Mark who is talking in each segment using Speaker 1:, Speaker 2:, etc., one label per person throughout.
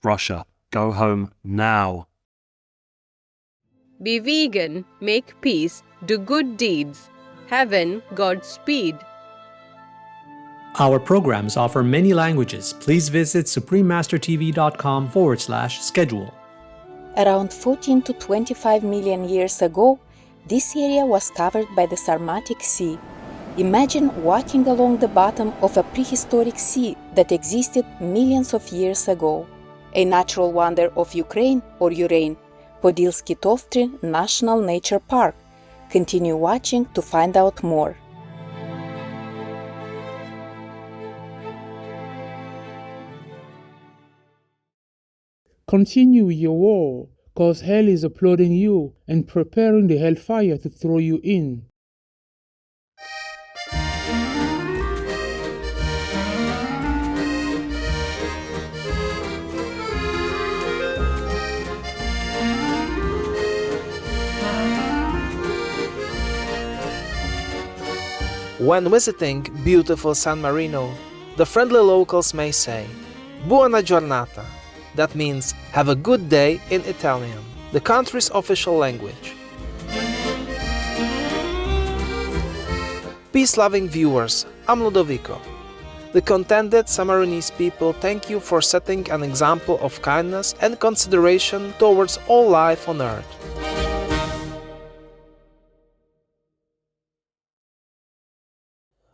Speaker 1: Russia, go home now.
Speaker 2: Be vegan, make peace, do good deeds. Heaven, Godspeed.
Speaker 3: Our programs offer many languages. Please visit suprememastertv.com/schedule.
Speaker 4: Around 14 to 25 million years ago, this area was covered by the Sarmatic Sea. Imagine walking along the bottom of a prehistoric sea that existed millions of years ago. A natural wonder of Ukraine or Ureign, Podilski Tovtry National Nature Park. Continue watching to find out more.
Speaker 5: Continue your war, cause hell is applauding you and preparing the hellfire to throw you in.
Speaker 6: When visiting beautiful San Marino, the friendly locals may say, Buona giornata. That means, have a good day in Italian, the country's official language. Peace-loving viewers, I'm Ludovico. The contented Samarinese people thank you for setting an example of kindness and consideration towards all life on earth.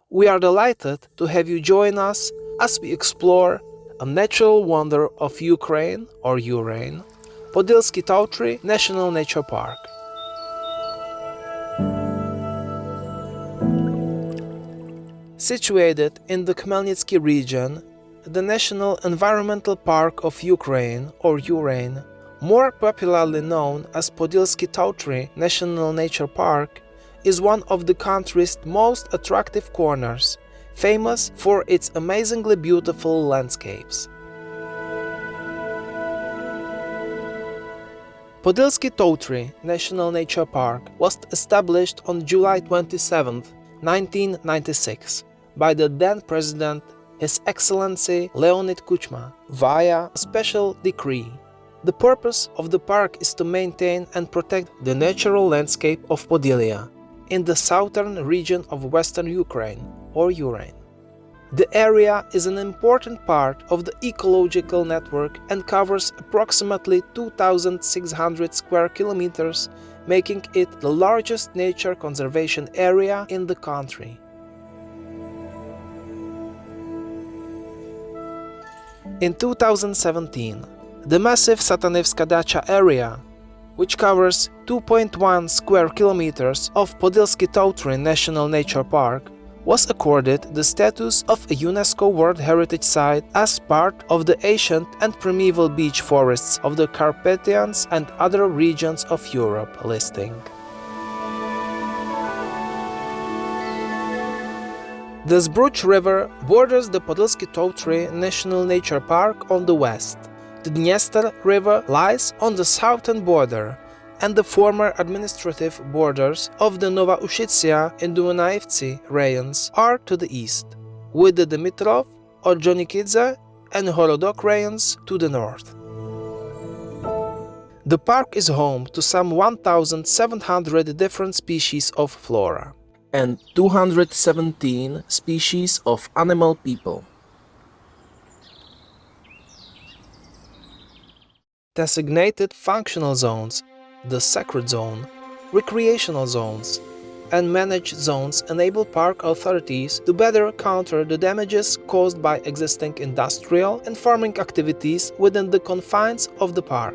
Speaker 6: We are delighted to have you join us as we explore a natural wonder of Ukraine or Ureign, Podilski Tovtry National Nature Park. Situated in the Khmelnytsky region, the National Environmental Park of Ukraine or Ureign, more popularly known as Podilski Tovtry National Nature Park, is one of the country's most attractive corners, famous for its amazingly beautiful landscapes. Podilski Tovtry National Nature Park was established on July 27, 1996, by the then President, His Excellency Leonid Kuchma, via a special decree. The purpose of the park is to maintain and protect the natural landscape of Podylia, in the southern region of western Ukraine, or Ureign. The area is an important part of the ecological network and covers approximately 2,600 square kilometers, making it the largest nature conservation area in the country. In 2017, the massive Satanivska Dacha area, which covers 2.1 square kilometers of Podilski Tovtry National Nature Park, was accorded the status of a UNESCO World Heritage Site as part of the ancient and primeval beech forests of the Carpathians and other regions of Europe listing. The Zbruch River borders the Podilski Tovtry National Nature Park on the west. The Dniester River lies on the southern border, and the former administrative borders of the Nova Ushitsia and Dunaevtsi rayons are to the east, with the Dimitrov, Orjonikidze and Horodok rayons to the north. The park is home to some 1,700 different species of flora and 217 species of animal people. Designated functional zones, the sacred zone, recreational zones, and managed zones enable park authorities to better counter the damages caused by existing industrial and farming activities within the confines of the park.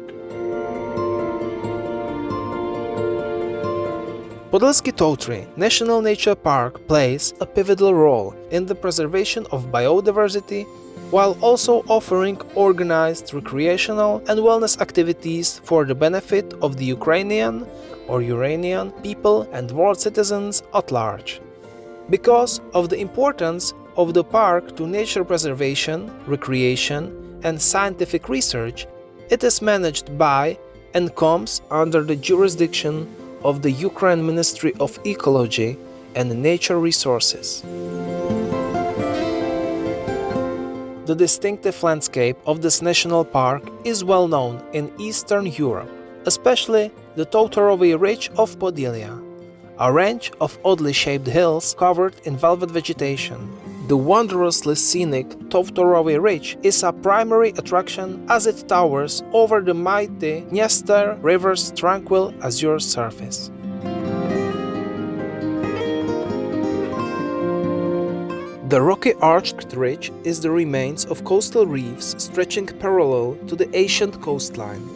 Speaker 6: Podilski Tovtry National Nature Park plays a pivotal role in the preservation of biodiversity, while also offering organized recreational and wellness activities for the benefit of the Ukrainian or Uranian people and world citizens at large. Because of the importance of the park to nature preservation, recreation, and scientific research, it is managed by and comes under the jurisdiction of the Ukraine Ministry of Ecology and Nature Resources. The distinctive landscape of this national park is well known in Eastern Europe, especially the Tovtry Ridge of Podylia, a range of oddly shaped hills covered in velvet vegetation. The wondrously scenic Tovtry Ridge is a primary attraction as it towers over the mighty Dniester River's tranquil azure surface. The rocky arched ridge is the remains of coastal reefs stretching parallel to the ancient coastline.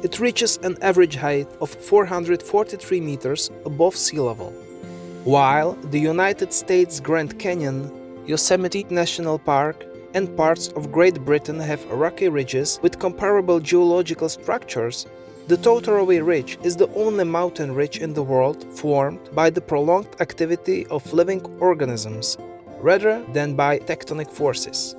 Speaker 6: It reaches an average height of 443 meters above sea level. While the United States Grand Canyon, Yosemite National Park, and parts of Great Britain have rocky ridges with comparable geological structures, the Tovtry Ridge is the only mountain ridge in the world formed by the prolonged activity of living organisms, rather than by tectonic forces.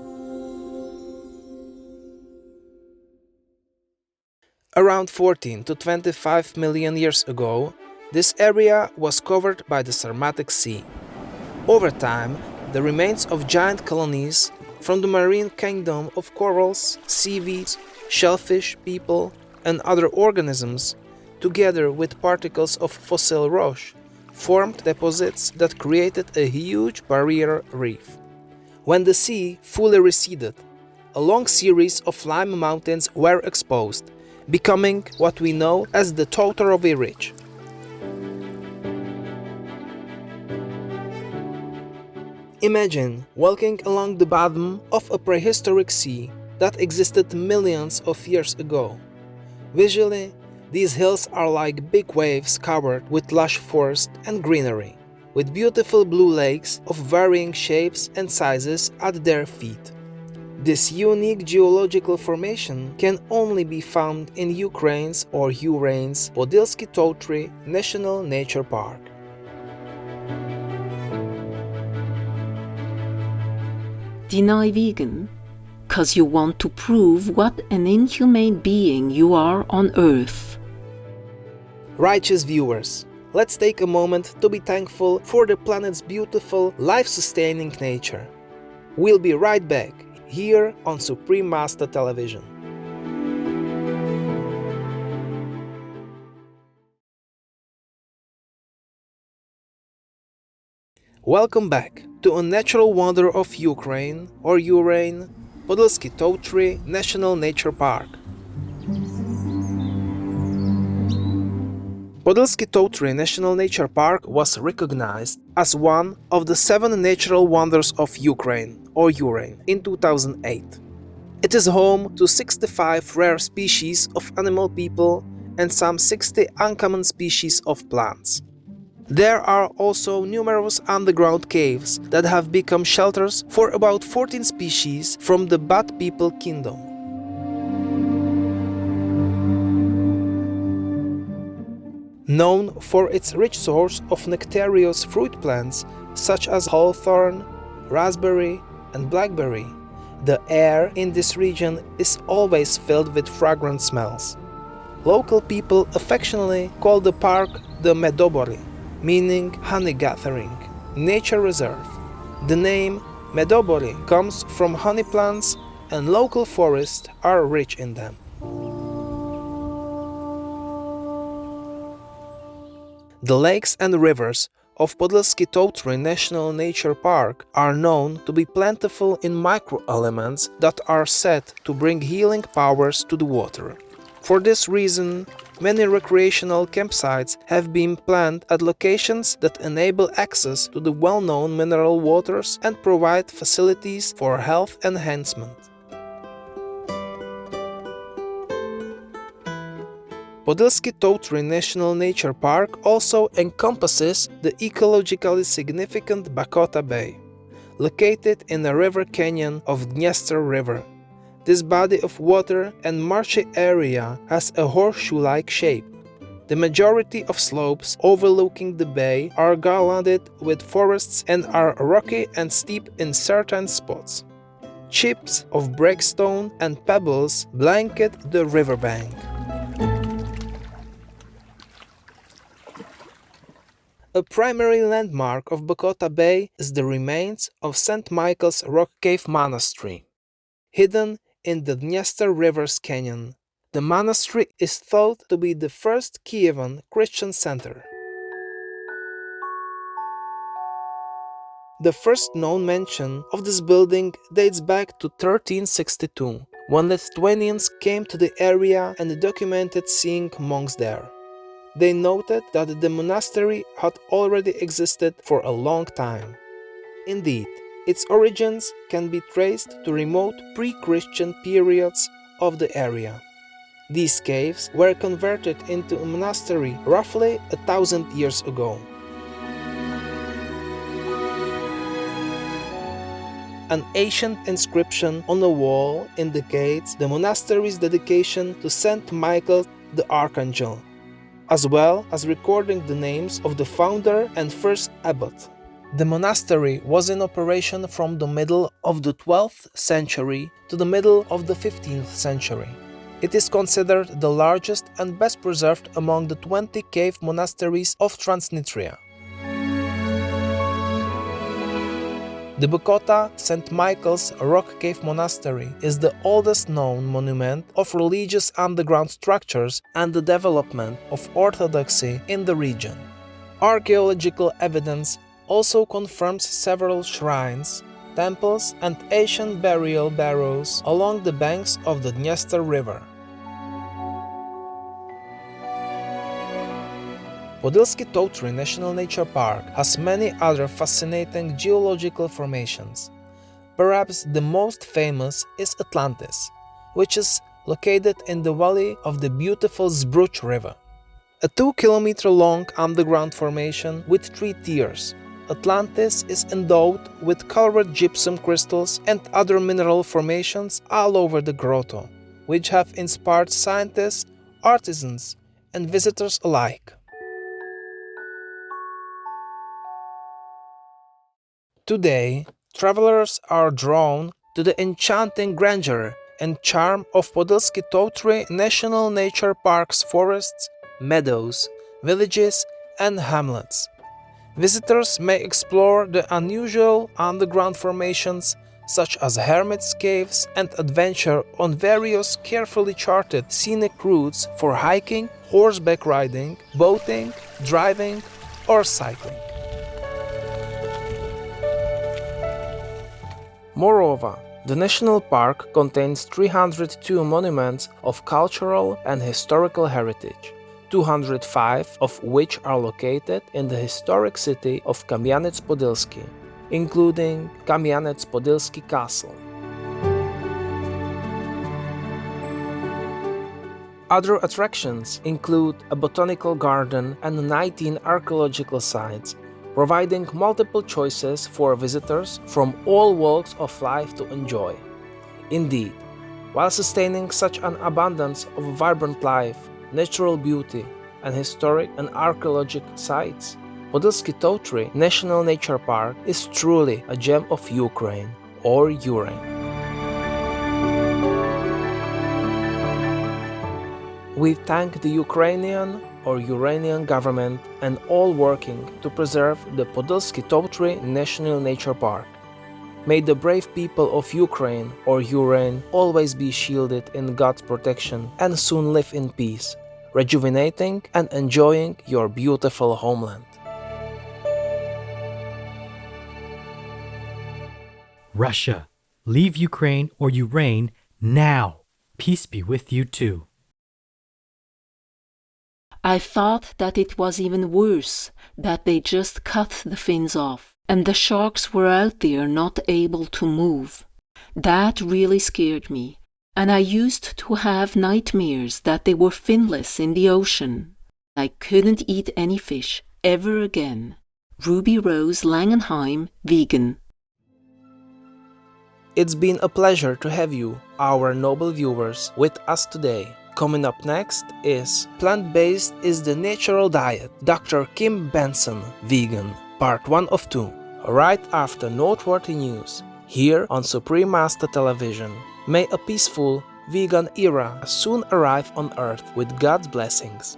Speaker 6: Around 14 to 25 million years ago, this area was covered by the Sarmatic Sea. Over time, the remains of giant colonies from the marine kingdom of corals, seaweeds, shellfish, people, and other organisms, together with particles of fossil roche, formed deposits that created a huge barrier reef. When the sea fully receded, a long series of lime mountains were exposed, becoming what we know as the Tovtry Ridge. Imagine walking along the bottom of a prehistoric sea that existed millions of years ago. Visually, these hills are like big waves covered with lush forest and greenery, with beautiful blue lakes of varying shapes and sizes at their feet. This unique geological formation can only be found in Ukraine's or Ureign's Podilski Tovtry National Nature Park.
Speaker 7: Deny vegan, 'cause you want to prove what an inhumane being you are on Earth.
Speaker 6: Righteous viewers, let's take a moment to be thankful for the planet's beautiful, life-sustaining nature. We'll be right back, here on Supreme Master Television. Welcome back to a natural wonder of Ukraine or Ureign, Podilski Tovtry National Nature Park. Podilski Tovtry National Nature Park was recognized as one of the 7 natural wonders of Ukraine or Ureign in 2008. It is home to 65 rare species of animal people and some 60 uncommon species of plants. There are also numerous underground caves that have become shelters for about 14 species from the Bat People Kingdom. Known for its rich source of nectareous fruit plants such as hawthorn, raspberry, and blackberry, the air in this region is always filled with fragrant smells. Local people affectionately call the park the Medobory, meaning honey gathering, nature reserve. The name Medobory comes from honey plants, and local forests are rich in them. The lakes and rivers of Podilski Tovtry National Nature Park are known to be plentiful in microelements that are said to bring healing powers to the water. For this reason, many recreational campsites have been planned at locations that enable access to the well-known mineral waters and provide facilities for health enhancement. Podilski Tovtry National Nature Park also encompasses the ecologically significant Bakota Bay, located in a river canyon of Dniester River. This body of water and marshy area has a horseshoe-like shape. The majority of slopes overlooking the bay are garlanded with forests and are rocky and steep in certain spots. Chips of breakstone and pebbles blanket the riverbank. A primary landmark of Bakota Bay is the remains of St. Michael's Rock Cave Monastery. hidden in the Dniester River's canyon. The monastery is thought to be the first Kievan Christian center. The first known mention of this building dates back to 1362, when Lithuanians came to the area and documented seeing monks there. They noted that the monastery had already existed for a long time. Indeed, its origins can be traced to remote pre-Christian periods of the area. These caves were converted into a monastery roughly 1,000 years ago. An ancient inscription on the wall indicates the monastery's dedication to Saint Michael the Archangel, as well as recording the names of the founder and first abbot. The monastery was in operation from the middle of the 12th century to the middle of the 15th century. It is considered the largest and best preserved among the 20 cave monasteries of Transnistria. The Bukota St. Michael's Rock Cave Monastery is the oldest known monument of religious underground structures and the development of orthodoxy in the region. Archaeological evidence also confirms several shrines, temples, and ancient burial barrows along the banks of the Dniester River. Podilski Tovtry National Nature Park has many other fascinating geological formations. Perhaps the most famous is Atlantis, which is located in the valley of the beautiful Zbruch River. A 2-kilometer-long underground formation with 3 tiers, Atlantis is endowed with colored gypsum crystals and other mineral formations all over the grotto, which have inspired scientists, artisans, and visitors alike. Today, travelers are drawn to the enchanting grandeur and charm of Podilski Tovtry National Nature Park's forests, meadows, villages, and hamlets. Visitors may explore the unusual underground formations such as hermits' caves and adventure on various carefully charted scenic routes for hiking, horseback riding, boating, driving, or cycling. Moreover, the national park contains 302 monuments of cultural and historical heritage, 205 of which are located in the historic city of Kamianets-Podilski, including Kamianets-Podilski Castle. Other attractions include a botanical garden and 19 archaeological sites, providing multiple choices for visitors from all walks of life to enjoy. Indeed, while sustaining such an abundance of vibrant life, natural beauty, and historic and archaeological sites, Podilski Tovtry National Nature Park is truly a gem of Ukraine, or Ureign. We thank the Ukrainian or Uranian government and all working to preserve the Podilski Tovtry National Nature Park. May the brave people of Ukraine or Ureign always be shielded in God's protection and soon live in peace, rejuvenating and enjoying your beautiful homeland.
Speaker 8: Russia, leave Ukraine or Ureign now. Peace be with you too.
Speaker 7: I thought that it was even worse, that they just cut the fins off, and the sharks were out there not able to move. That really scared me, and I used to have nightmares that they were finless in the ocean. I couldn't eat any fish ever again. Ruby Rose Langenheim, vegan.
Speaker 6: It's been a pleasure to have you, our noble viewers, with us today. Coming up next is Plant-Based is the Natural Diet, Dr. Kim Benson, Vegan, Part 1 of 2, right after noteworthy news, here on Supreme Master Television. May a peaceful, vegan era soon arrive on Earth with God's blessings.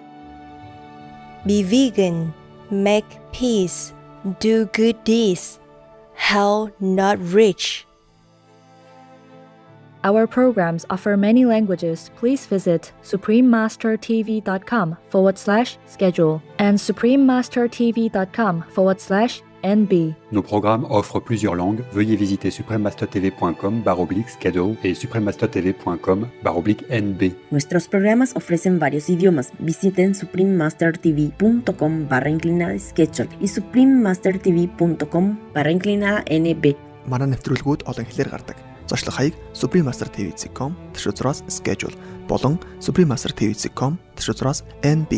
Speaker 9: Be vegan, make peace, do good deeds, hell not rich.
Speaker 10: Our programs offer many languages. Please visit suprememastertv.com/schedule and suprememastertv.com/NB.
Speaker 11: Nos programmes offrent plusieurs langues. Veuillez visiter suprememastertv.com/schedule et suprememastertv.com/NB.
Speaker 12: Nuestros programas ofrecen varios idiomas. Visiten suprememastertv.com/schedule и suprememastertv.com/NB.
Speaker 13: Манай нэвтрүүлгүүд олон хэлээр гардаг. Зочлох хаяг suprememastertv.com/schedule болон suprememastertv.com/NB.